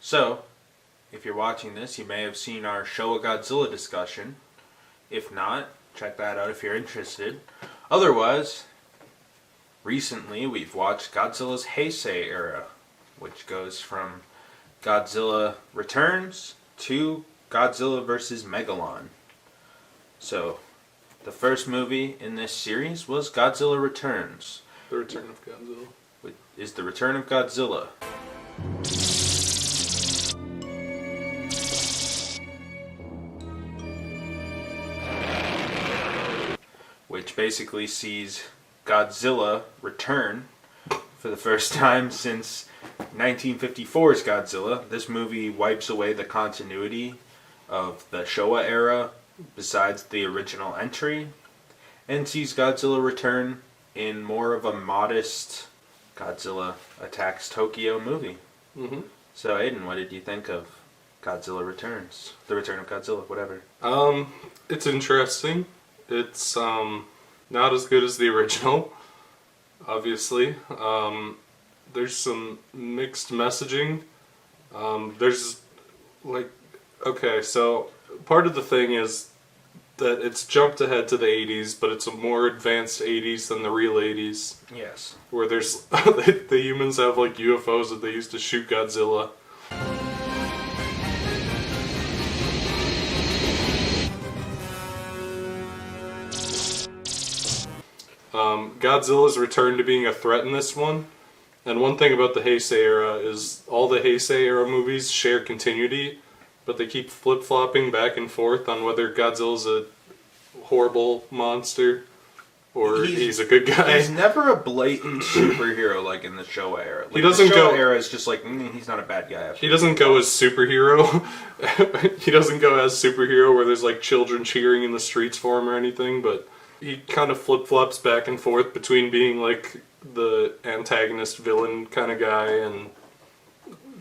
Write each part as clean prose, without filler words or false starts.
So, if you're watching this, you may have seen our Shōwa Godzilla discussion. If not, check that out if you're interested. Otherwise, recently we've watched Godzilla's Heisei era, which goes from Godzilla Returns to Godzilla vs. Megalon. So, the first movie in this series was Godzilla Returns. The Return of Godzilla. Which is the Return of Godzilla. Which basically sees Godzilla return for the first time since 1954's Godzilla. This movie wipes away the continuity of the Shōwa era besides the original entry and sees Godzilla return in more of a modest Godzilla Attacks Tokyo movie. Mm-hmm. So Aidan, what did you think of Godzilla Returns? The Return of Godzilla, whatever. It's interesting. It's not as good as the original, obviously. There's some mixed messaging. There's like, okay, so part of the thing is that it's jumped ahead to the 80s, but it's a more advanced 80s than the real 80s. Yes. Where there's the humans have like UFOs that they used to shoot Godzilla. Godzilla's returned to being a threat in this one. And one thing about the Heisei era is all the Heisei era movies share continuity, but they keep flip-flopping back and forth on whether Godzilla's a horrible monster or he's a good guy. He's never a blatant superhero like in the Shōwa era. Like, he doesn't the go. Shōwa era is just like he's not a bad guy. He doesn't go as superhero. He doesn't go as superhero where there's like children cheering in the streets for him or anything. But he kind of flip-flops back and forth between being like the antagonist villain kind of guy and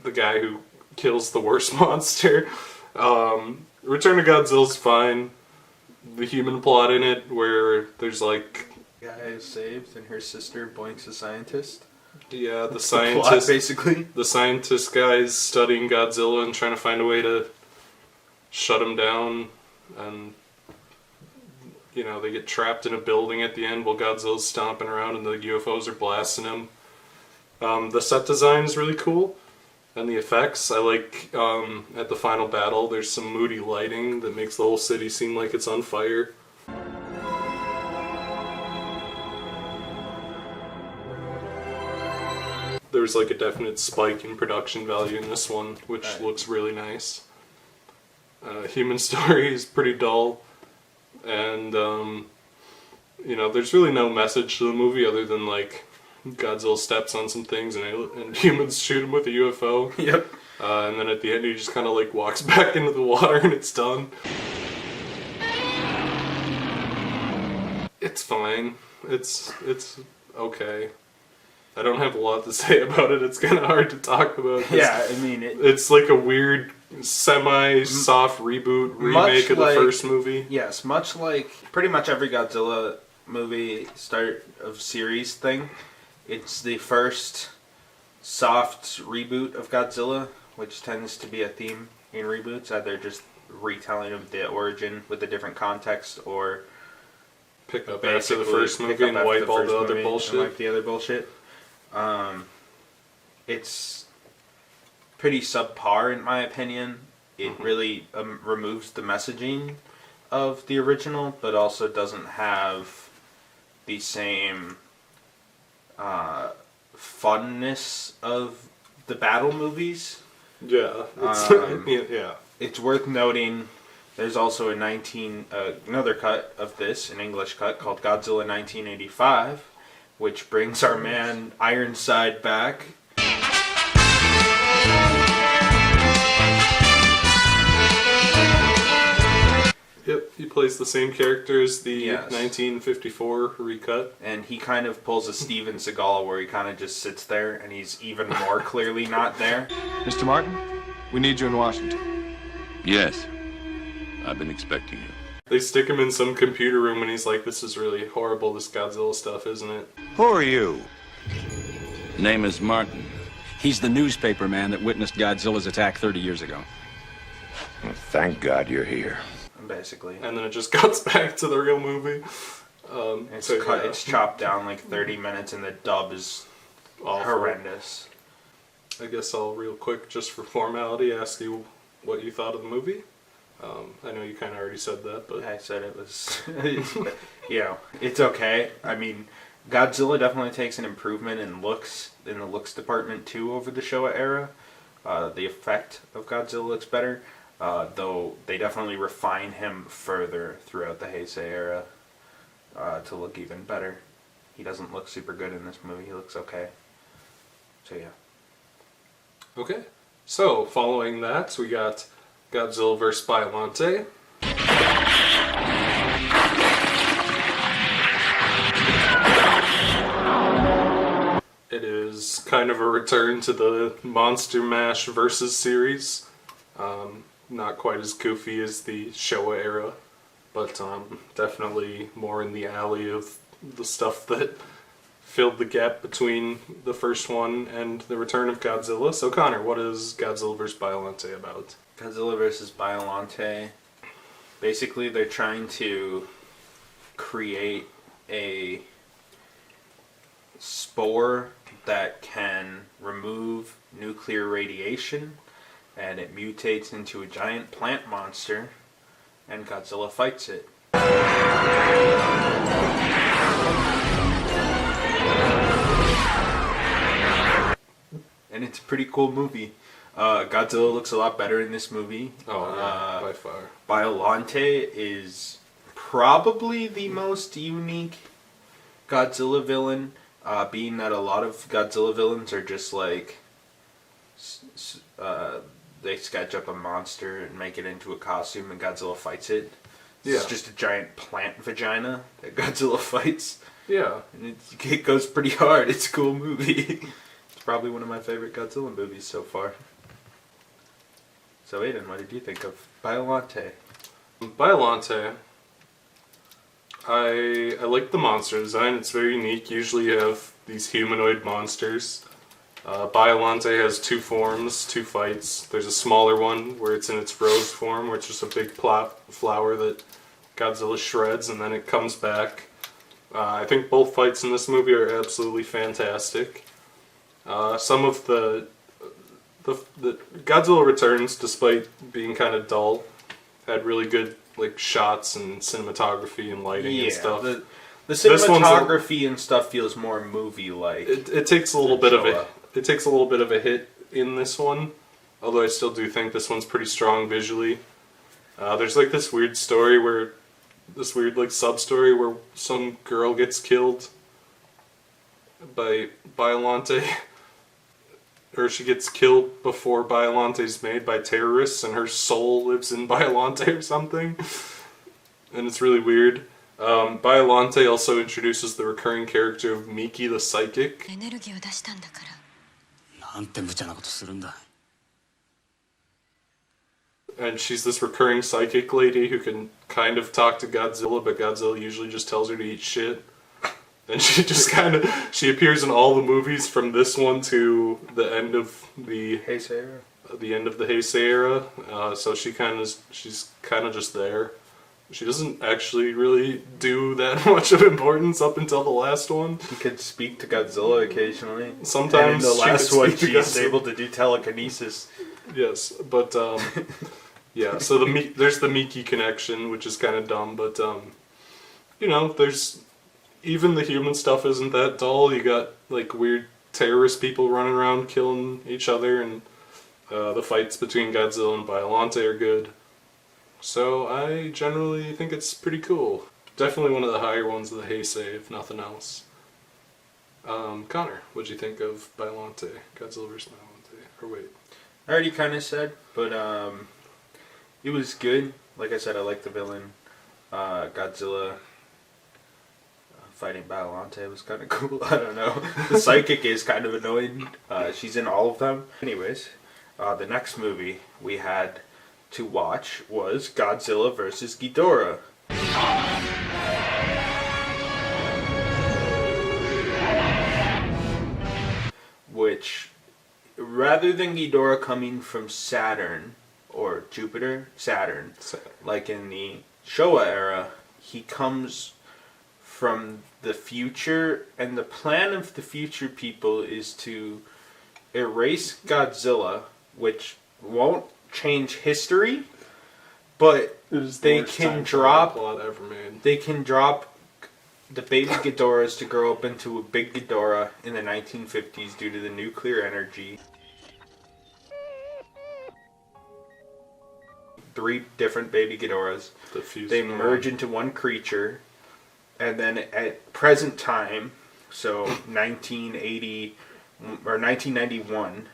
the guy who kills the worst monster. Return of Godzilla's fine. The human plot in it, where there's like the guy is saved and her sister Boink's a scientist. Yeah, the That's scientist, the plot, basically. The scientist guy's studying Godzilla and trying to find a way to shut him down, and you know they get trapped in a building at the end while Godzilla's stomping around and the UFOs are blasting him. The set design is really cool. And the effects, I like, at the final battle, there's some moody lighting that makes the whole city seem like it's on fire. There's like a definite spike in production value in this one, which looks really nice. Human story is pretty dull, and, you know, there's really no message to the movie other than, like, Godzilla steps on some things and humans shoot him with a UFO. Yep. And then at the end he just kind of like walks back into the water and it's done. It's fine. It's okay. I don't have a lot to say about it. It's kind of hard to talk about. Yeah, I mean it's like a weird semi-soft reboot remake of the first movie. Yes, much like pretty much every Godzilla movie start of series thing. It's the first soft reboot of Godzilla, which tends to be a theme in reboots. Either just retelling of the origin with a different context, or pick up after the first movie and wipe all the other bullshit. Wipe the other bullshit. It's pretty subpar in my opinion. It really removes the messaging of the original, but also doesn't have the same funness of the battle movies. Yeah, yeah. It's worth noting there's also another cut of this, an English cut called Godzilla 1985, which brings our man Ironside back. Yep, he plays the same character as the 1954 recut. And he kind of pulls a Steven Seagal where he kind of just sits there and he's even more clearly not there. Mr. Martin, we need you in Washington. Yes, I've been expecting you. They stick him in some computer room and he's like, this is really horrible, this Godzilla stuff, isn't it? Who are you? Name is Martin. He's the newspaper man that witnessed Godzilla's attack 30 years ago. Well, thank God you're here. Basically. And then it just cuts back to the real movie. It's chopped down like 30 minutes, and the dub is Awful. horrendous. I guess I'll real quick, just for formality, ask you what you thought of the movie. I know you kind of already said that, but I said it was, it's okay. I mean, Godzilla definitely takes an improvement in the looks department too over the Showa era. The effect of Godzilla looks better, though they definitely refine him further throughout the Heisei era to look even better. He doesn't look super good in this movie. He looks okay. So yeah. okay. So following that, we got Godzilla vs. Biollante. It is kind of a return to the Monster Mash versus series. Not quite as goofy as the Showa era, but definitely more in the alley of the stuff that filled the gap between the first one and the Return of Godzilla. So Connor, what is Godzilla vs. Biollante about? Godzilla vs. Biollante. Basically, they're trying to create a spore that can remove nuclear radiation, and it mutates into a giant plant monster, and Godzilla fights it. And it's a pretty cool movie. Godzilla looks a lot better in this movie. Oh, yeah, by far. Biollante is probably the most unique Godzilla villain, being that a lot of Godzilla villains are just like they sketch up a monster and make it into a costume, and Godzilla fights it. It's just a giant plant vagina that Godzilla fights. Yeah. And it goes pretty hard. It's a cool movie. It's probably one of my favorite Godzilla movies so far. So Aidan, what did you think of Biollante? Biollante, I like the monster design. It's very unique. Usually you have these humanoid monsters. Biollante has two forms, two fights. There's a smaller one where it's in its rose form, where it's just a big flower that Godzilla shreds, and then it comes back. I think both fights in this movie are absolutely fantastic. Some of the Godzilla Returns, despite being kind of dull, had really good like shots and cinematography and lighting and stuff. The cinematography and stuff feels more movie-like. It takes a little bit of a hit in this one, although I still do think this one's pretty strong visually. There's like this weird sub-story where some girl gets killed by Biollante. Or she gets killed before Biollante's made by terrorists, and her soul lives in Biollante or something. And it's really weird. Biollante also introduces the recurring character of Miki the Psychic. And she's this recurring psychic lady who can kind of talk to Godzilla, but Godzilla usually just tells her to eat shit. And she appears in all the movies from this one to the end of the Heisei era. Heisei era. So she's kind of just there. She doesn't actually really do that much of importance up until the last one. She could speak to Godzilla occasionally. Sometimes and in the last one, she's Godzilla. able to do telekinesis. Yes, but yeah. So there's the Miki connection, which is kind of dumb, but there's. Even the human stuff isn't that dull. You got like weird terrorist people running around killing each other, and the fights between Godzilla and Biollante are good. So I generally think it's pretty cool. Definitely one of the higher ones of the Heisei, if nothing else. Connor, what'd you think of Biollante? Godzilla vs. Biollante? Or wait. I already kind of said, but it was good. Like I said, I like the villain. Godzilla fighting Biollante was kind of cool. I don't know. The psychic is kind of annoying. She's in all of them. Anyways, the next movie we had to watch was Godzilla vs. Ghidorah. Which rather than Ghidorah coming from Saturn or Jupiter, Saturn, like in the Shōwa era, he comes from the future, and the plan of the future people is to erase Godzilla, which won't change history, but they can drop the baby Ghidorahs to grow up into a big Ghidorah in the 1950s due to the nuclear energy. 3 different baby Ghidorahs. They merge into one creature, and then at present time, so 1980 or 1991,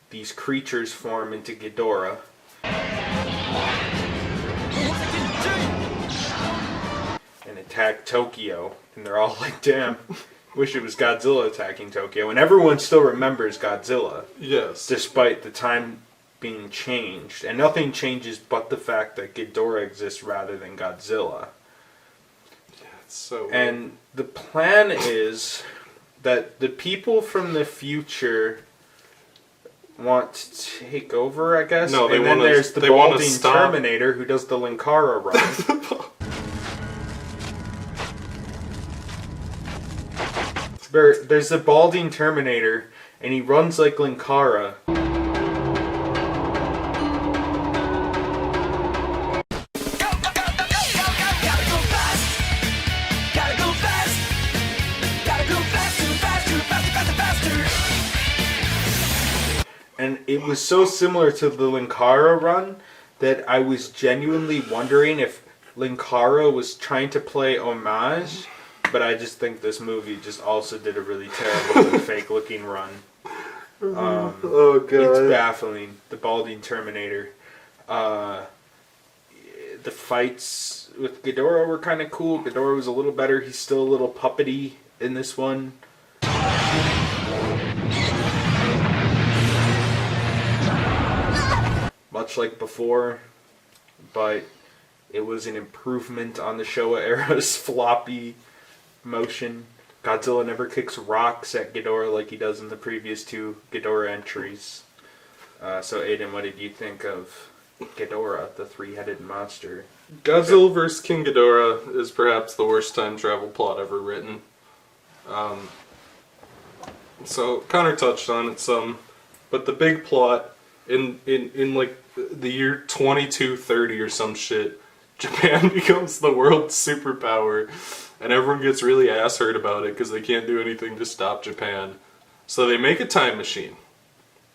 these creatures form into Ghidorah. And attack Tokyo, and they're all like, damn, wish it was Godzilla attacking Tokyo. And everyone still remembers Godzilla. Yes. Despite the time being changed. And nothing changes but the fact that Ghidorah exists rather than Godzilla. Yeah, it's so weird. And the plan is that the people from the future want to take over, I guess. No, and then there's the balding Terminator who does the Linkara run. There's the balding Terminator, and he runs like Linkara. And it was so similar to the Linkara run that I was genuinely wondering if Linkara was trying to play homage. But I just think this movie just also did a really terrible and fake-looking run. Oh god, it's baffling. The balding Terminator. The fights with Ghidorah were kind of cool. Ghidorah was a little better. He's still a little puppety in this one. Much like before, but it was an improvement on the Shōwa era's floppy motion. Godzilla never kicks rocks at Ghidorah like he does in the previous 2 Ghidorah entries. So Aidan, what did you think of Ghidorah, the 3-headed monster? Godzilla vs. King Ghidorah is perhaps the worst time travel plot ever written. So Connor touched on it some, but the big plot in like the year 2230 or some shit, Japan becomes the world's superpower. And everyone gets really ass hurt about it because they can't do anything to stop Japan. So they make a time machine.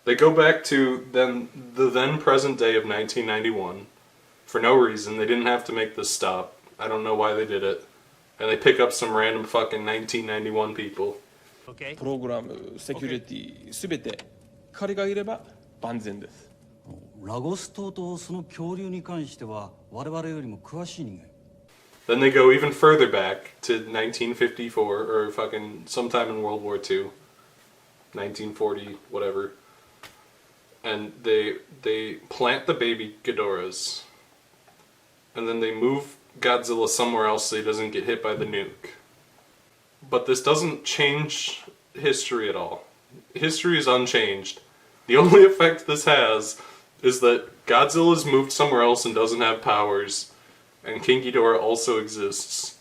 They go back to the then present day of 1991. For no reason. They didn't have to make this stop. I don't know why they did it. And they pick up some random fucking 1991 people. Okay. プログラム、セキュリティ、すべて彼がいれば万全です。ラゴス島とその恐竜に関しては我々よりも詳しい人間。Then they go even further back to 1954, or fucking sometime in World War II. 1940, whatever. And they plant the baby Ghidorahs. And then they move Godzilla somewhere else so he doesn't get hit by the nuke. But this doesn't change history at all. History is unchanged. The only effect this has is that Godzilla's moved somewhere else and doesn't have powers. And King Ghidorah also exists.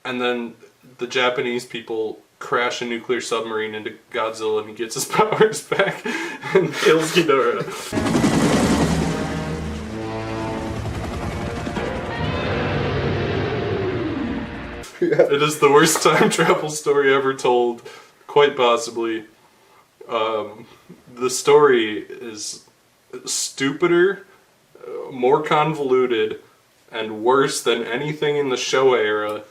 And then the Japanese people crash a nuclear submarine into Godzilla and he gets his powers back and kills Ghidorah. It is the worst time travel story ever told, quite possibly. The story is stupider, more convoluted, and worse than anything in the Shōwa era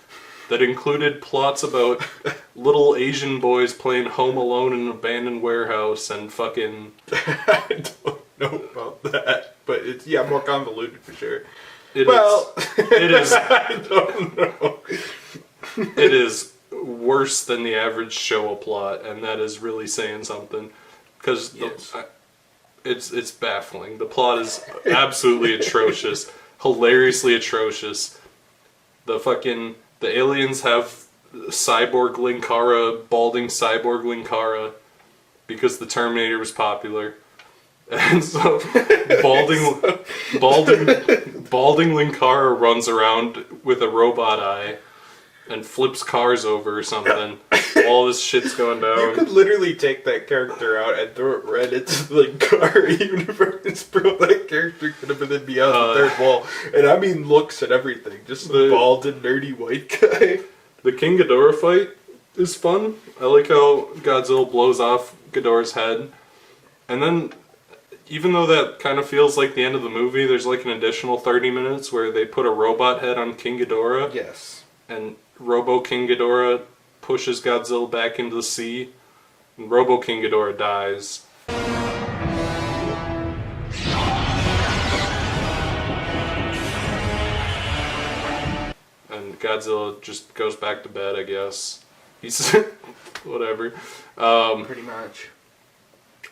that included plots about little Asian boys playing Home Alone in an abandoned warehouse and fucking... I don't know about that, but it's, yeah, more convoluted for sure. It is. I don't know. It is worse than the average Shōwa plot, and that is really saying something. Because it's baffling. The plot is absolutely atrocious. Hilariously atrocious. The aliens have cyborg Linkara, balding cyborg Linkara, because the Terminator was popular. And so balding Linkara runs around with a robot eye and flips cars over or something. All this shit's going down. You could literally take that character out and throw it right into the car universe, bro. That character could have been beyond the third wall. And I mean looks and everything. Just the bald and nerdy white guy. The King Ghidorah fight is fun. I like how Godzilla blows off Ghidorah's head. And then, even though that kind of feels like the end of the movie, there's like an additional 30 minutes where they put a robot head on King Ghidorah. Yes. And Robo King Ghidorah pushes Godzilla back into the sea. And Robo King Ghidorah dies. And Godzilla just goes back to bed, I guess. He's... whatever. Pretty much.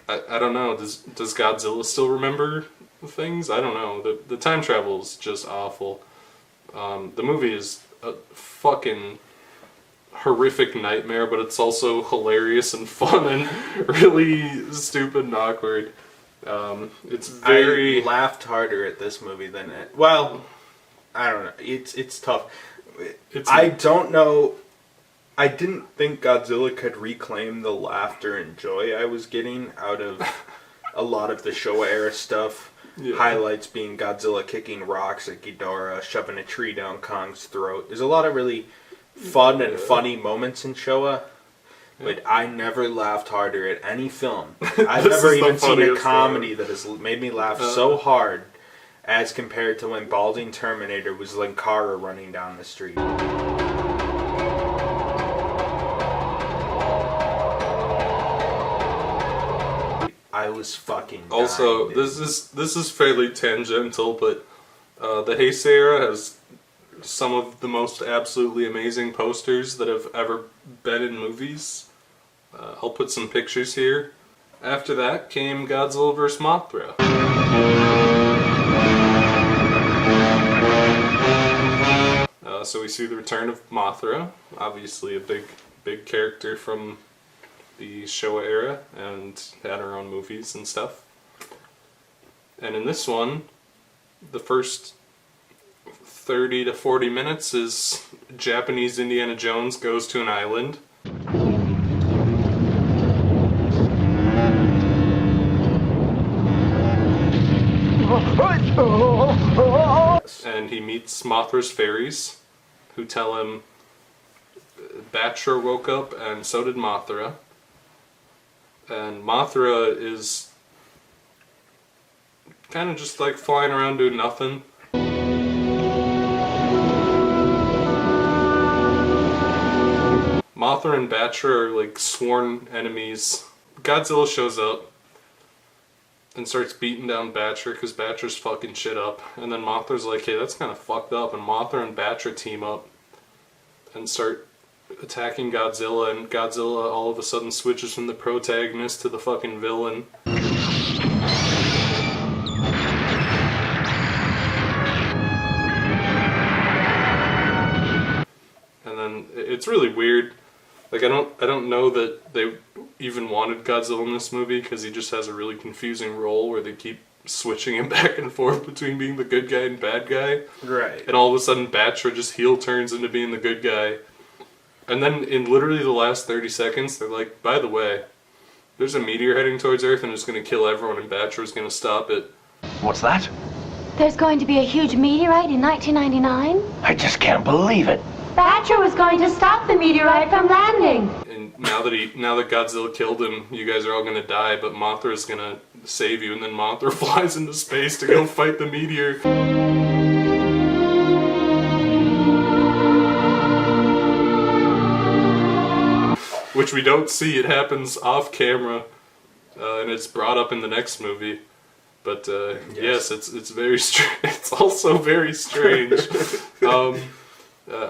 I don't know. Does Godzilla still remember things? I don't know. The time travel is just awful. The movie is a fucking horrific nightmare, but it's also hilarious and fun and really stupid and awkward. It's very... I laughed harder at this movie than it... Well, I don't know. It's tough. I don't know... I didn't think Godzilla could reclaim the laughter and joy I was getting out of a lot of the Shōwa era stuff. Yeah. Highlights being Godzilla kicking rocks at Ghidorah, shoving a tree down Kong's throat. There's a lot of really fun and funny moments in Shōwa, but I never laughed harder at any film. I've never even seen a comedy that has made me laugh so hard as compared to when balding Terminator was Linkara running down the street. I was fucking dying, also, dude. this is fairly tangential, but the Heisei era has some of the most absolutely amazing posters that have ever been in movies. I'll put some pictures here. After that came Godzilla vs. Mothra. So we see the return of Mothra, obviously a big character from the Shōwa era, and had her own movies and stuff. And in this one, the first 30 to 40 minutes is Japanese Indiana Jones goes to an island. And he meets Mothra's fairies, who tell him Batra woke up and so did Mothra. And Mothra is kind of just like flying around doing nothing. Mothra and Batra are like sworn enemies. Godzilla shows up and starts beating down Batra because Batra's fucking shit up. And then Mothra's like, hey, that's kind of fucked up. And Mothra and Batra team up and start attacking Godzilla, and Godzilla all of a sudden switches from the protagonist to the fucking villain. And then it's really weird. Like I don't know that they even wanted Godzilla in this movie because he just has a really confusing role where they keep switching him back and forth between being the good guy and bad guy. Right. And all of a sudden Batra just heel turns into being the good guy. And then in literally the last 30 seconds, they're like, by the way, there's a meteor heading towards Earth and it's going to kill everyone and Batra's going to stop it. What's that? There's going to be a huge meteorite in 1999? I just can't believe it. Batra was going to stop the meteorite from landing. And now that Godzilla killed him, you guys are all going to die, but Mothra's going to save you. And then Mothra flies into space to go fight the meteor. Which we don't see. It happens off camera, and it's brought up in the next movie. But yes, it's very it's also very strange.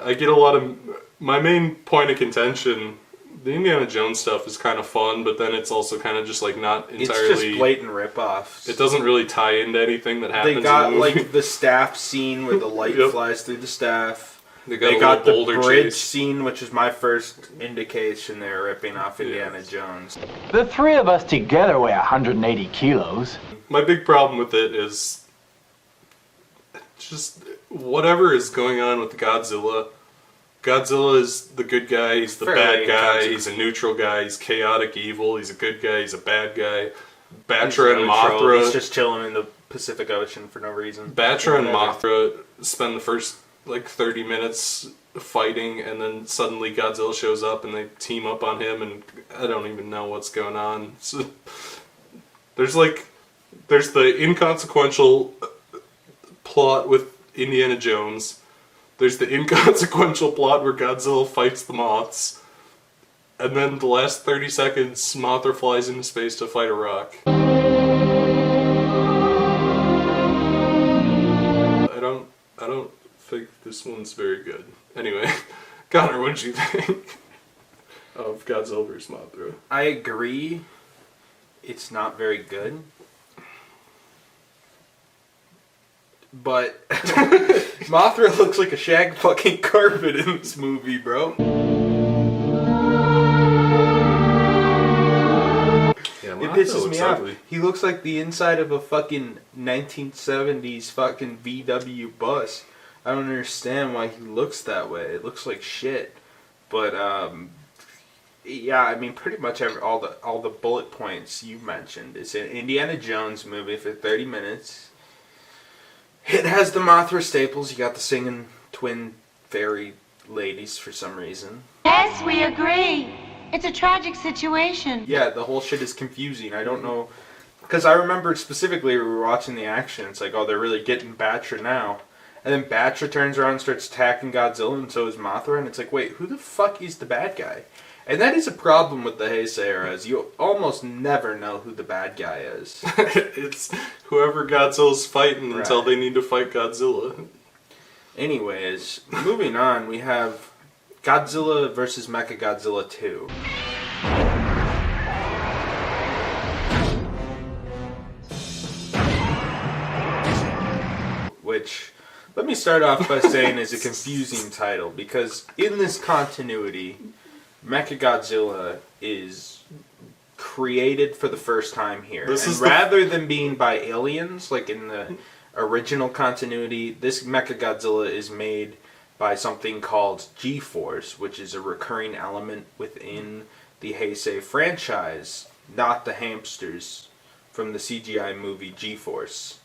I get a lot of my main point of contention. The Indiana Jones stuff is kind of fun, but then it's also kind of just like not entirely. It's just blatant ripoffs. It doesn't really tie into anything that happens. They got in the movie. like the staff scene where the light flies through the staff. They They got got the boulder bridge chase. scene, which is my first indication they were ripping off Indiana Jones. The three of us together weigh 180 kilos. My big problem with it is just whatever is going on with Godzilla. Godzilla is the good guy, he's the Fairly bad guy, inconsequential. he's a neutral guy, he's chaotic evil, he's a good guy, he's a bad guy. He's Batra and neutral, Mothra. He's just chilling in the Pacific Ocean for no reason. Batra and Whatever. Mothra spend the first 30 minutes fighting, and then suddenly Godzilla shows up and they team up on him, and I don't even know what's going on. So, there's the inconsequential plot with Indiana Jones. There's the inconsequential plot where Godzilla fights the moths. And then the last 30 seconds, Mothra flies into space to fight a rock. I don't think this one's very good. Anyway, Connor, what did you think of Godzilla vs. Mothra? I agree. It's not very good. But Mothra looks like a shag fucking carpet in this movie, bro. Yeah, It pisses me off. He looks like the inside of a fucking 1970s fucking VW bus. I don't understand why he looks that way. It looks like shit. But yeah, I mean, pretty much all the bullet points you mentioned. It's an Indiana Jones movie for 30 minutes. It has the Mothra staples. You got the singing twin fairy ladies for some reason. Yes, we agree. It's a tragic situation. Yeah, the whole shit is confusing. I don't know. Because I remember specifically we were watching the action. It's like, oh, they're really getting Batra now. And then Batra turns around and starts attacking Godzilla, and so is Mothra. And it's like, wait, who the fuck is the bad guy? And that is a problem with the Heisei era, is you almost never know who the bad guy is. It's whoever Godzilla's fighting until they need to fight Godzilla. Anyways, moving on, we have Godzilla vs. Mechagodzilla II. Which, let me start off by saying is a confusing title, because in this continuity, Mechagodzilla is created for the first time here. Rather than being by aliens, like in the original continuity, this Mechagodzilla is made by something called G-Force, which is a recurring element within the Heisei franchise, not the hamsters from the CGI movie G-Force.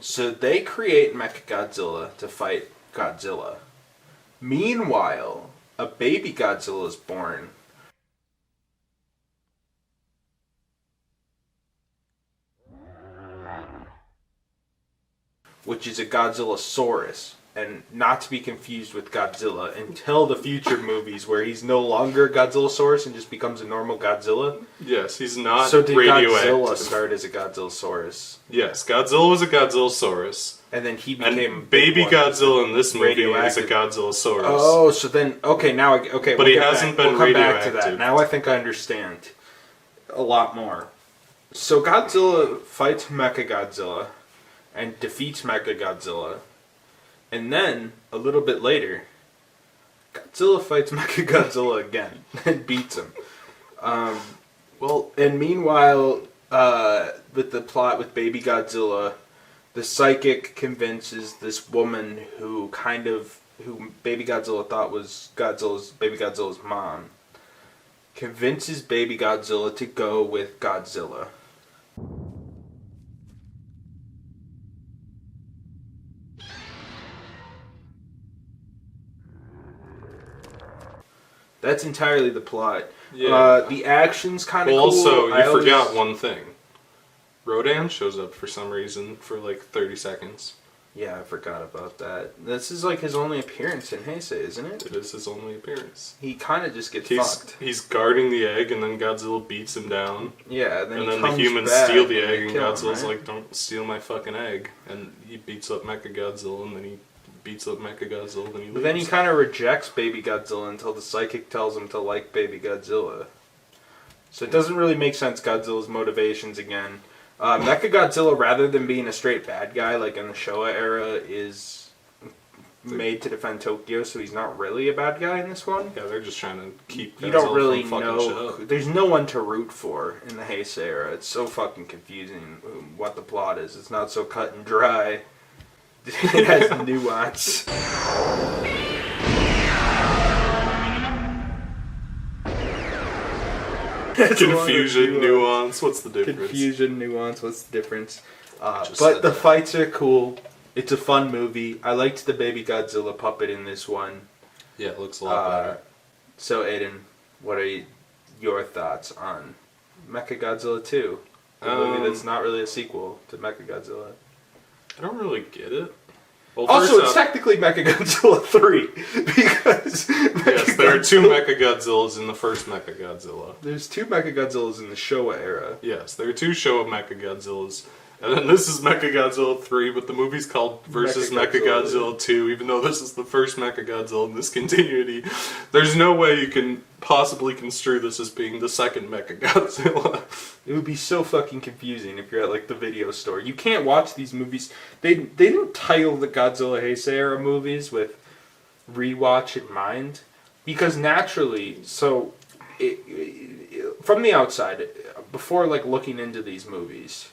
So they create Mechagodzilla to fight Godzilla. Meanwhile, a baby Godzilla is born. Which is a Godzillasaurus. And not to be confused with Godzilla until the future movies where he's no longer a Godzillasaurus and just becomes a normal Godzilla. Yes, he's not so did radioactive. Godzilla start as a Godzillasaurus? Yes, Godzilla was a Godzillasaurus. And then he became and baby Godzilla in this movie is a radioactive. Godzillasaurus. Oh, so then okay, now okay, but we'll he hasn't been we'll come back radioactive. to that. Now I think I understand a lot more. So Godzilla fights Mechagodzilla and defeats Mechagodzilla. And then, a little bit later, Godzilla fights Mechagodzilla again and beats him. And meanwhile, with the plot with Baby Godzilla, the psychic convinces this woman who Baby Godzilla thought was Baby Godzilla's mom, convinces Baby Godzilla to go with Godzilla. That's entirely the plot. Yeah. The action's kind of cool. Also, you forgot one thing. Rodan shows up for some reason for 30 seconds. Yeah, I forgot about that. This is his only appearance in Heisei, isn't it? It is his only appearance. He kind of just gets fucked. He's guarding the egg, and then Godzilla beats him down. Yeah, and then the humans steal the egg, and Godzilla's like, "Don't steal my fucking egg!" And he beats up Mechagodzilla, and then he beats up Mechagodzilla, then he leaves. But then he kind of rejects Baby Godzilla until the psychic tells him to like Baby Godzilla. So it doesn't really make sense, Godzilla's motivations again. Mechagodzilla, rather than being a straight bad guy like in the Shōwa era, is made to defend Tokyo, so he's not really a bad guy in this one. Yeah, they're just trying to keep. You don't really from fucking shit know. up. There's no one to root for in the Heisei era. It's so fucking confusing what the plot is. It's not so cut and dry. It has nuance. Confusion, nuance. What's the difference? Confusion, nuance. What's the difference? Just But said the that. fights are cool. It's a fun movie. I liked the baby Godzilla puppet in this one. Yeah, it looks a lot better. So, Aiden, what are your thoughts on Mechagodzilla 2? The movie that's not really a sequel to Mechagodzilla. I don't really get it. Well, Also, first it's off- technically Mechagodzilla 3, because Yes, there are two Mechagodzillas in the first Mechagodzilla. there's two Mechagodzillas in the Showa era. Yes, there are two Shōwa Mechagodzillas. And then this is Mechagodzilla 3, but the movie's called versus Mechagodzilla 2, even though this is the first Mechagodzilla in this continuity. There's no way you can possibly construe this as being the second Mechagodzilla. It would be so fucking confusing if you're at like the video store. You can't watch these movies. They didn't title the Godzilla Heisei era movies with rewatch in mind, because naturally, so from the outside, before like looking into these movies,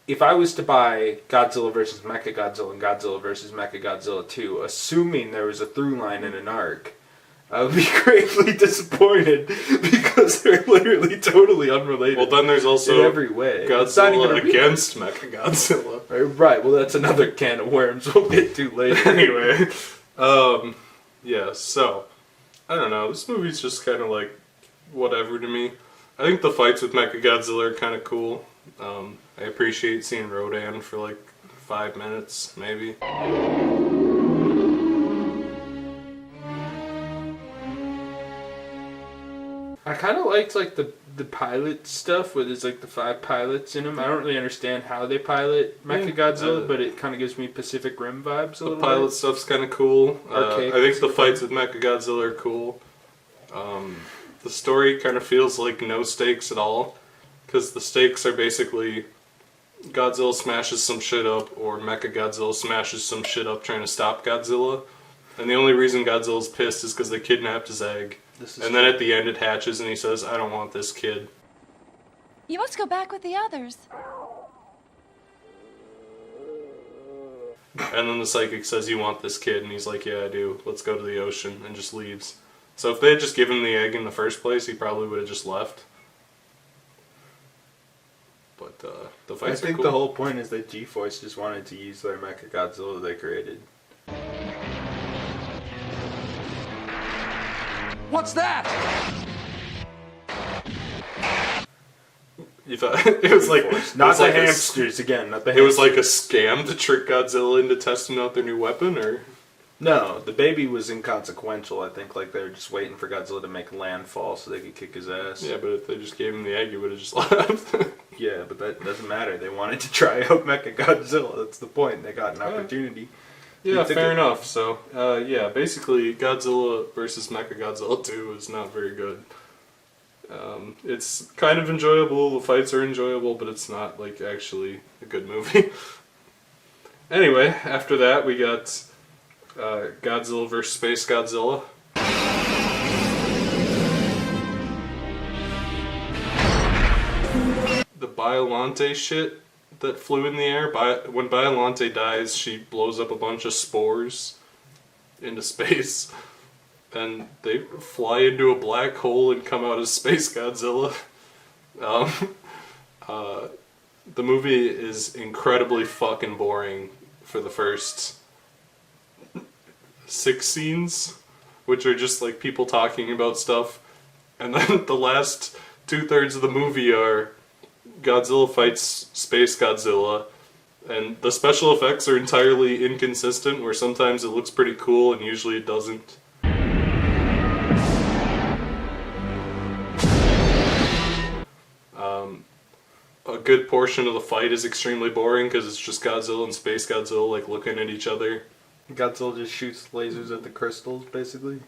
if I was to buy Godzilla vs. Mechagodzilla and Godzilla vs. Mechagodzilla 2, assuming there was a through line and an arc, I would be greatly disappointed because they're literally totally unrelated. Well, then there's also in every way. It's not even Godzilla a remake. against Mechagodzilla. Right, well that's another can of worms we'll get to later. Anyway, yeah, so, I don't know, this movie's just kind of like, whatever to me. I think the fights with Mechagodzilla are kind of cool. I appreciate seeing Rodan for like 5 minutes, maybe. I kind of liked like the pilot stuff where there's like the 5 pilots in them. I don't really understand how they pilot Mechagodzilla, but it kind of gives me Pacific Rim vibes a The little pilot bit. stuff's kind of cool. Arcade I think the fights with Mechagodzilla are cool. The story kind of feels like no stakes at all, because the stakes are basically Godzilla smashes some shit up, or Mechagodzilla smashes some shit up trying to stop Godzilla. And the only reason Godzilla's pissed is because they kidnapped his egg. And then at the end it hatches and he says, I don't want this kid. You must go back with the others. And then the psychic says, you want this kid? And he's like, yeah, I do. Let's go to the ocean, and just leaves. So if they had just given him the egg in the first place, he probably would have just left. But the I fights are think cool. the whole point is that G-Force just wanted to use their Mechagodzilla they created. What's that? You thought it was like Not the like hamsters again, not the It hamsters. was like a scam to trick Godzilla into testing out their new weapon, or No, the baby was inconsequential. I think like they were just waiting for Godzilla to make landfall so they could kick his ass. yeah, but if they just gave him the egg, he would have just left. Yeah, but that doesn't matter. They wanted to try out Mechagodzilla. That's the point. They got an opportunity. Yeah, You think fair it- enough. So, yeah, basically, Godzilla versus Mechagodzilla 2 is not very good. It's kind of enjoyable, the fights are enjoyable, but it's not, like, actually a good movie. Anyway, after that, we got Godzilla vs. SpaceGodzilla. The Biollante shit that flew in the air. When Biollante dies, she blows up a bunch of spores into space, and they fly into a black hole and come out as SpaceGodzilla. The movie is incredibly fucking boring for the first 6 scenes, which are just like people talking about stuff, and then the last 2/3 of the movie are Godzilla fights SpaceGodzilla, and the special effects are entirely inconsistent, where sometimes it looks pretty cool and usually it doesn't. A good portion of the fight is extremely boring because it's just Godzilla and SpaceGodzilla like looking at each other. Godzilla just shoots lasers at the crystals, basically.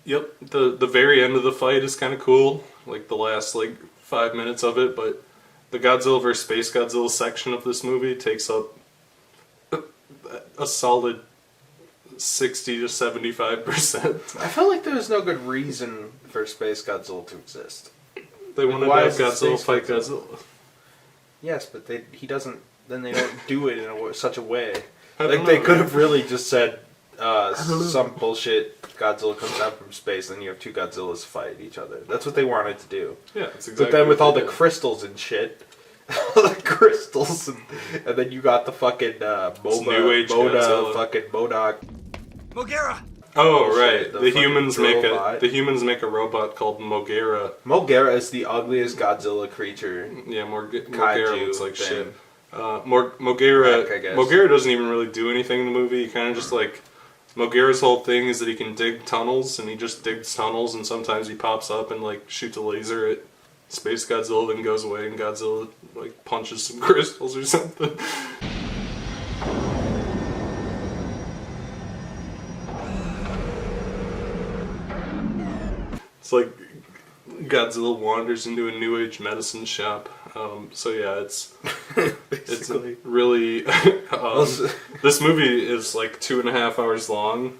Yep, the very end of the fight is kind of cool, like the last like 5 minutes of it, but the Godzilla vs. Space Godzilla section of this movie takes up a solid 60 to 75%. I felt like there was no good reason for Space Godzilla to exist. They wanted to why have is it Godzilla Space fight Godzilla? Godzilla. Yes, but he doesn't. Then they don't do it in such a way. I Like don't they know. could have really just said some bullshit. Godzilla comes down from space, and you have two Godzillas fight each other. That's what they wanted to do. Yeah, that's exactly. But then with what all they the did. crystals and shit, all the crystals, and then you got the fucking New Age Godzilla. fucking MODOK. Mogera! Oh bullshit, right, the the fucking humans make a robot. robot called Mogera. Mogera is the ugliest Godzilla creature. Yeah, Mogera Kaiju looks like thing. shit. Mogera Heck, I guess. Mogera doesn't even really do anything in the movie. He kind of just like Mogera's whole thing is that he can dig tunnels, and he just digs tunnels, and sometimes he pops up and like shoots a laser at Space Godzilla, then goes away, and Godzilla like punches some crystals or something. It's like Godzilla wanders into a new age medicine shop. So yeah, it's Basically. really. This movie is like 2.5 hours long,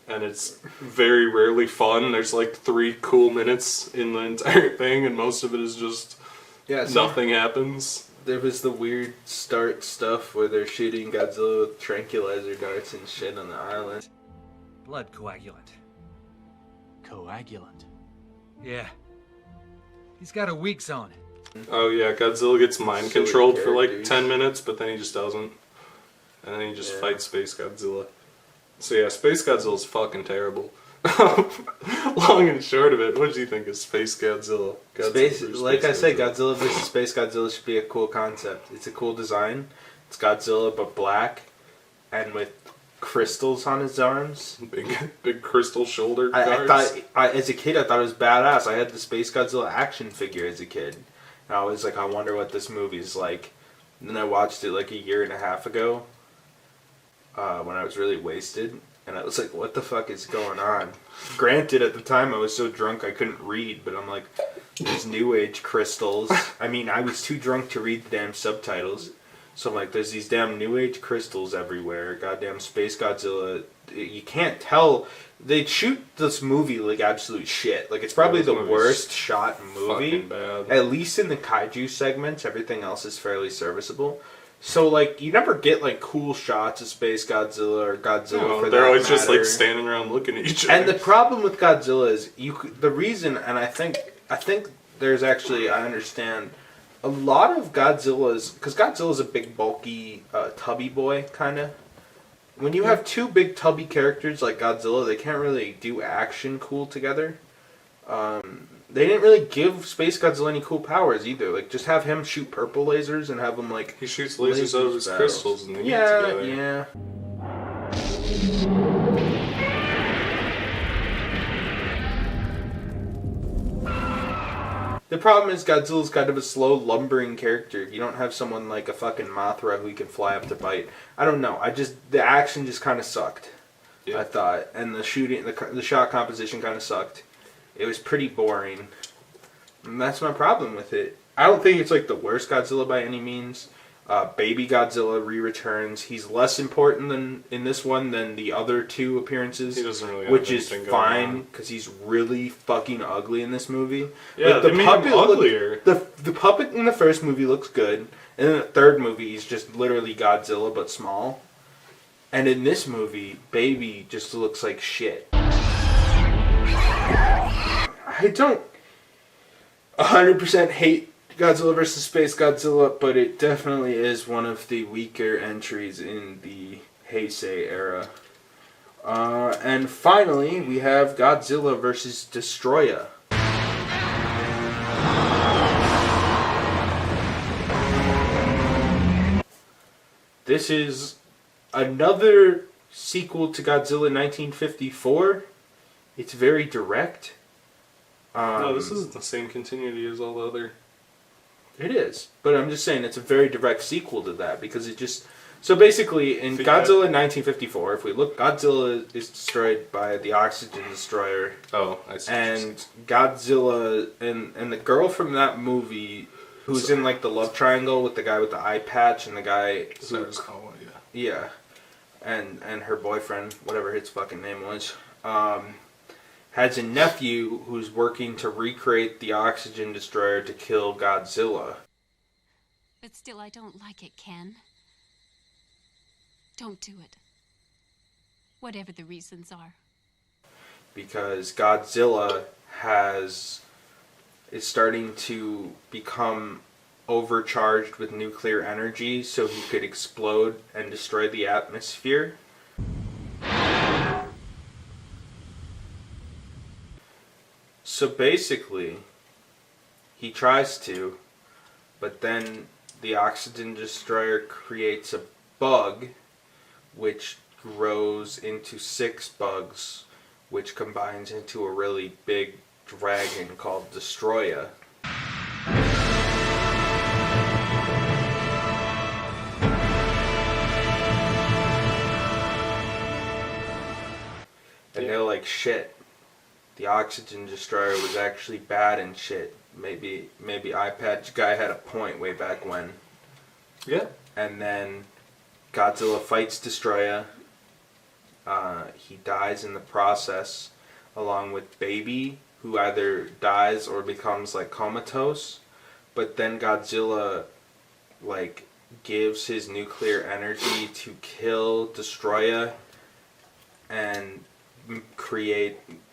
and it's very rarely fun. There's like 3 cool minutes in the entire thing, and most of it is just nothing happens. There was the weird start stuff where they're shooting Godzilla with tranquilizer darts and shit on the island. Blood coagulant. Coagulant. Yeah. He's got a weak zone. Oh yeah, Godzilla gets mind Silly controlled for like characters. 10 minutes, but then he just doesn't. And then he just fights Space Godzilla. So yeah, Space Godzilla's fucking terrible. Long and short of it, what do you think of Space Godzilla? Space, versus like I Space said, Godzilla vs. Space Godzilla should be a cool concept. It's a cool design. It's Godzilla but black, and with crystals on his arms. Big crystal shoulder I guards. thought, as a kid, I thought it was badass. I had the Space Godzilla action figure as a kid. And I was like, I wonder what this movie's like. And then I watched it like 1.5 years ago, when I was really wasted. And I was like, what the fuck is going on? Granted, at the time I was so drunk I couldn't read, but I'm like, these new age crystals. I mean, I was too drunk to read the damn subtitles. So I'm like, there's these damn new age crystals everywhere. Goddamn Space Godzilla. You can't tell. They shoot this movie like absolute shit. Like, it's probably the worst shot movie. Fucking bad. At least in the kaiju segments, everything else is fairly serviceable. So, like, you never get, like, cool shots of Space Godzilla or Godzilla No, for they're that always just like matter. standing around looking at each other. And the problem with Godzilla is the reason, and I think there's actually, I understand, a lot of Godzilla's, because Godzilla's a big, bulky, tubby boy, kind of. When you have two big, tubby characters like Godzilla, they can't really do action cool together. They didn't really give Space Godzilla any cool powers either. Like, just have him shoot purple lasers and have him, like... He shoots lasers out of his battles. crystals and they get together. Yeah. The problem is Godzilla's kind of a slow, lumbering character. You don't have someone like a fucking Mothra who can fly up to bite. I don't know. The action just kind of sucked. Yeah. I thought, and the shooting, the shot composition kind of sucked. It was pretty boring, and that's my problem with it. I don't think it's like the worst Godzilla by any means. Baby Godzilla re-returns. He's less important than in this one than the other two appearances. He doesn't really have which is anything going fine on. because he's really fucking ugly in this movie. Yeah, Like, they made him uglier. The puppet in the first movie looks good, and in the third movie he's just literally Godzilla but small. And in this movie, Baby just looks like shit. I don't 100% hate Godzilla vs. Space Godzilla, but it definitely is one of the weaker entries in the Heisei era. And finally, we have Godzilla vs. Destoroyah. This is another sequel to Godzilla 1954. It's very direct. No, this isn't the same continuity as all the other. It is, but I'm just saying it's a very direct sequel to that because it just... So basically, in Godzilla 1954, if we look, Godzilla is destroyed by the oxygen destroyer. Oh, I see. And Godzilla and the girl from that movie who's in like the love triangle with the guy with the eye patch and the guy who's yeah, and her boyfriend, whatever his fucking name was, has a nephew who's working to recreate the oxygen destroyer to kill Godzilla. But still, I don't like it, Ken. Don't do it. Whatever the reasons are. Because Godzilla is starting to become overcharged with nuclear energy, so he could explode and destroy the atmosphere. So basically, he tries to, but then the oxygen destroyer creates a bug, which grows into 6 bugs, which combines into a really big dragon called Destoroyah. And they're like, shit, the oxygen destroyer was actually bad and shit. Maybe iPad guy had a point way back when. Yeah. And then Godzilla fights Destoroyah. He dies in the process, along with Baby, who either dies or becomes like comatose. But then Godzilla like gives his nuclear energy to kill Destoroyah and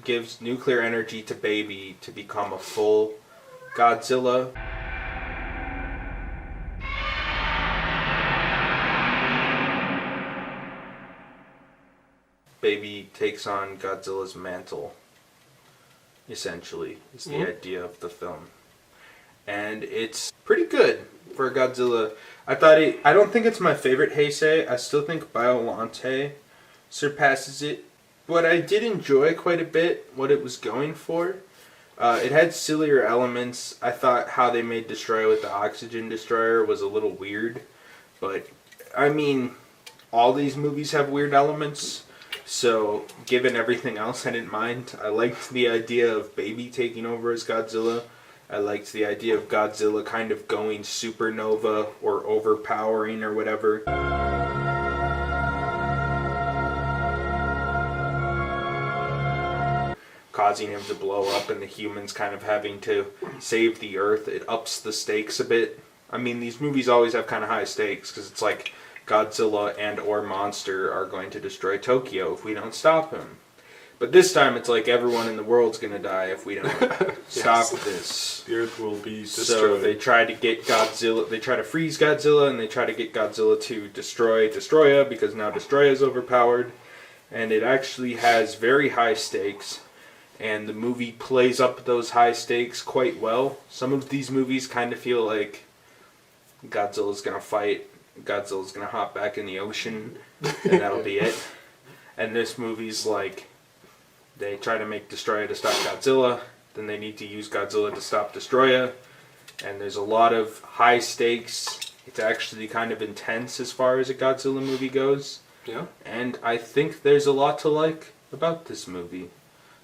gives nuclear energy to Baby to become a full Godzilla. Baby takes on Godzilla's mantle, essentially, is the idea of the film. And it's pretty good for Godzilla. I don't think it's my favorite Heisei. I still think Biollante surpasses it. But I did enjoy quite a bit what it was going for. It had sillier elements. I thought how they made Destoroyah with the oxygen destroyer was a little weird. But, I mean, all these movies have weird elements. So, given everything else, I didn't mind. I liked the idea of Baby taking over as Godzilla. I liked the idea of Godzilla kind of going supernova or overpowering or whatever. Causing him to blow up and the humans kind of having to save the Earth. It ups the stakes a bit. I mean, these movies always have kind of high stakes because it's like Godzilla and or monster are going to destroy Tokyo if we don't stop him. But this time it's like everyone in the world's going to die if we don't stop this. The Earth will be destroyed. So they try to get Godzilla, they try to freeze Godzilla and they try to get Godzilla to destroy Destoroyah because now Destoroyah is overpowered. And it actually has very high stakes. And the movie plays up those high stakes quite well. Some of these movies kind of feel like Godzilla's going to fight, Godzilla's going to hop back in the ocean, and that'll be it. And this movie's like, they try to make Destoroyah to stop Godzilla, then they need to use Godzilla to stop Destoroyah, and there's a lot of high stakes. It's actually kind of intense as far as a Godzilla movie goes. Yeah. And I think there's a lot to like about this movie.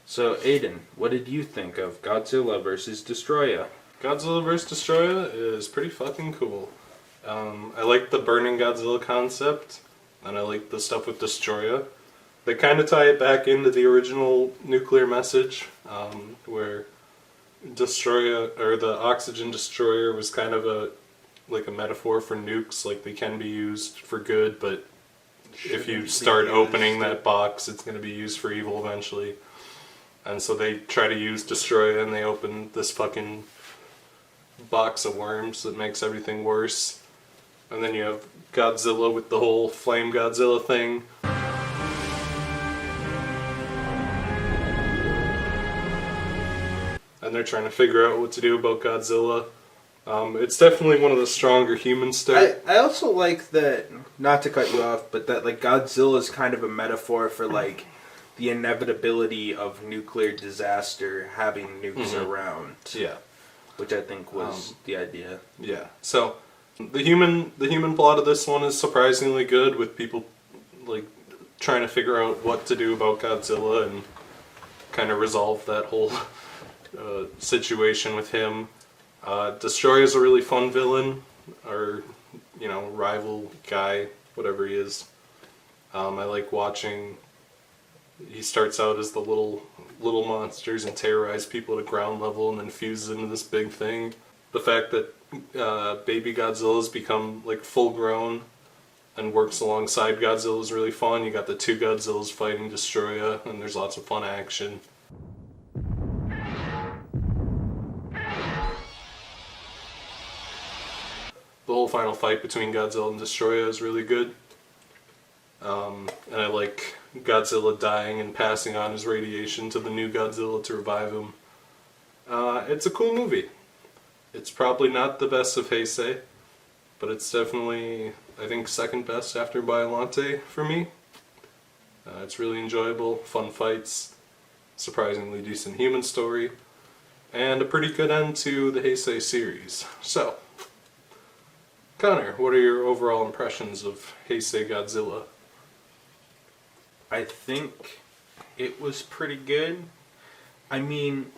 So, Aidan, what did you think of Godzilla vs. Destoroyah? Godzilla vs. Destoroyah is pretty fucking cool. I like the burning Godzilla concept, and I like the stuff with Destoroyah. They kind of tie it back into the original nuclear message, where Destoroyah, or the oxygen destroyer, was kind of a metaphor for nukes. Like, they can be used for good, but if you start opening that box, it's going to be used for evil eventually. And so they try to use Destoroyah, and they open this fucking box of worms that makes everything worse. And then you have Godzilla with the whole Flame Godzilla thing. And they're trying to figure out what to do about Godzilla. It's definitely one of the stronger human stuff. I also like that, not to cut you off, but that like Godzilla is kind of a metaphor for like the inevitability of nuclear disaster having nukes around. Yeah. Which I think was the idea. Yeah. So the human plot of this one is surprisingly good, with people like trying to figure out what to do about Godzilla and kind of resolve that whole situation with him. Destoroyah is a really fun villain, or, rival guy, whatever he is. I like watching. He starts out as the little monsters and terrorize people at ground level, and then fuses into this big thing. The fact that baby Godzilla's become like full grown and works alongside Godzilla is really fun. You got the two Godzillas fighting Destoroyah, and there's lots of fun action. The whole final fight between Godzilla and Destoroyah is really good. And I like Godzilla dying and passing on his radiation to the new Godzilla to revive him. It's a cool movie. It's probably not the best of Heisei, but it's definitely, I think, second best after Biollante for me. It's really enjoyable, fun fights, surprisingly decent human story, and a pretty good end to the Heisei series. So, Connor, what are your overall impressions of Heisei Godzilla? I think it was pretty good. I mean,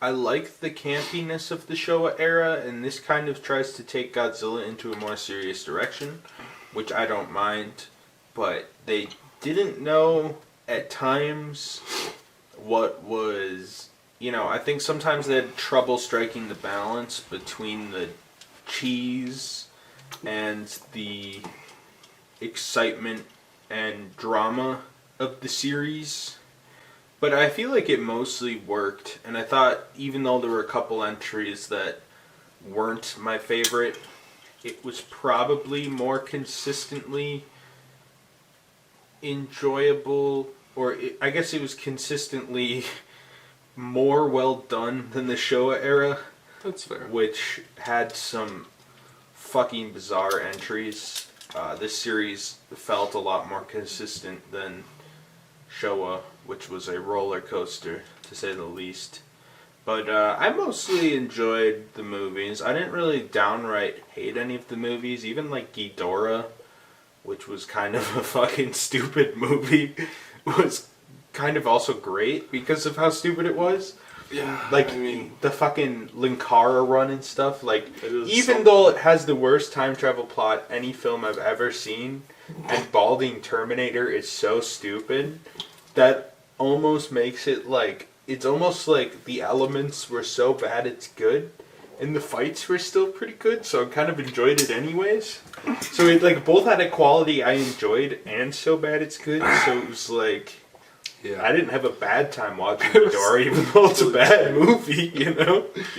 I like the campiness of the Shōwa era, and this kind of tries to take Godzilla into a more serious direction, which I don't mind, but they didn't know at times what was, I think sometimes they had trouble striking the balance between the cheese and the excitement and drama of the series, but I feel like it mostly worked. And I thought, even though there were a couple entries that weren't my favorite, it was probably more consistently enjoyable, or I guess it was consistently more well done than the Shōwa era. That's fair. Which had some fucking bizarre entries. This series felt a lot more consistent than Shōwa, which was a roller coaster, to say the least. But I mostly enjoyed the movies. I didn't really downright hate any of the movies. Even like Ghidorah, which was kind of a fucking stupid movie, was kind of also great because of how stupid it was. Yeah, like, I mean, the fucking Linkara run and stuff, like, even something. though it has the worst time travel plot any film I've ever seen, and Balding Terminator is so stupid, that almost makes it like, it's almost like the elements were so bad it's good, and the fights were still pretty good, so I kind of enjoyed it anyways. So it, like, both had a quality I enjoyed, and so bad it's good, so it was like... Yeah. I didn't have a bad time watching Ghidorah, even though it's a bad movie,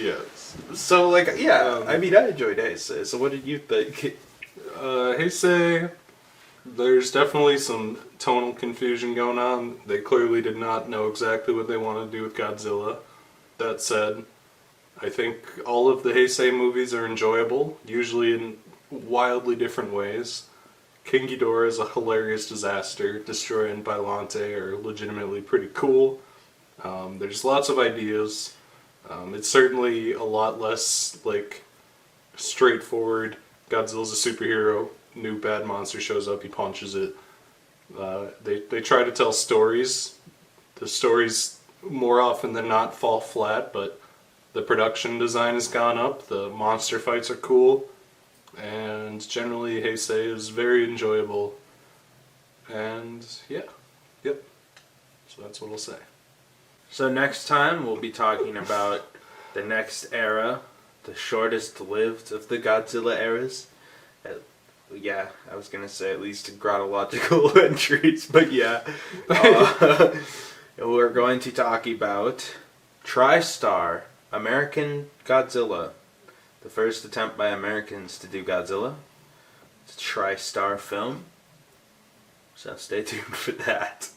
Yes. So, like, yeah, I mean, I enjoyed Heisei, so what did you think? Heisei, there's definitely some tonal confusion going on. They clearly did not know exactly what they wanted to do with Godzilla. That said, I think all of the Heisei movies are enjoyable, usually in wildly different ways. King Ghidorah is a hilarious disaster. Destoroyah and Biollante are legitimately pretty cool. There's lots of ideas. It's certainly a lot less, like, straightforward. Godzilla's a superhero. New bad monster shows up, he punches it. They try to tell stories. The stories, more often than not, fall flat, but the production design has gone up. The monster fights are cool. And generally, Heisei is very enjoyable. And yeah, yep. So that's what I'll say. So next time, we'll be talking about the next era, the shortest lived of the Godzilla eras. Yeah, I was going to say at least chronological entries, but yeah. We're going to talk about TriStar, American Godzilla. The first attempt by Americans to do Godzilla. It's a TriStar film. So stay tuned for that.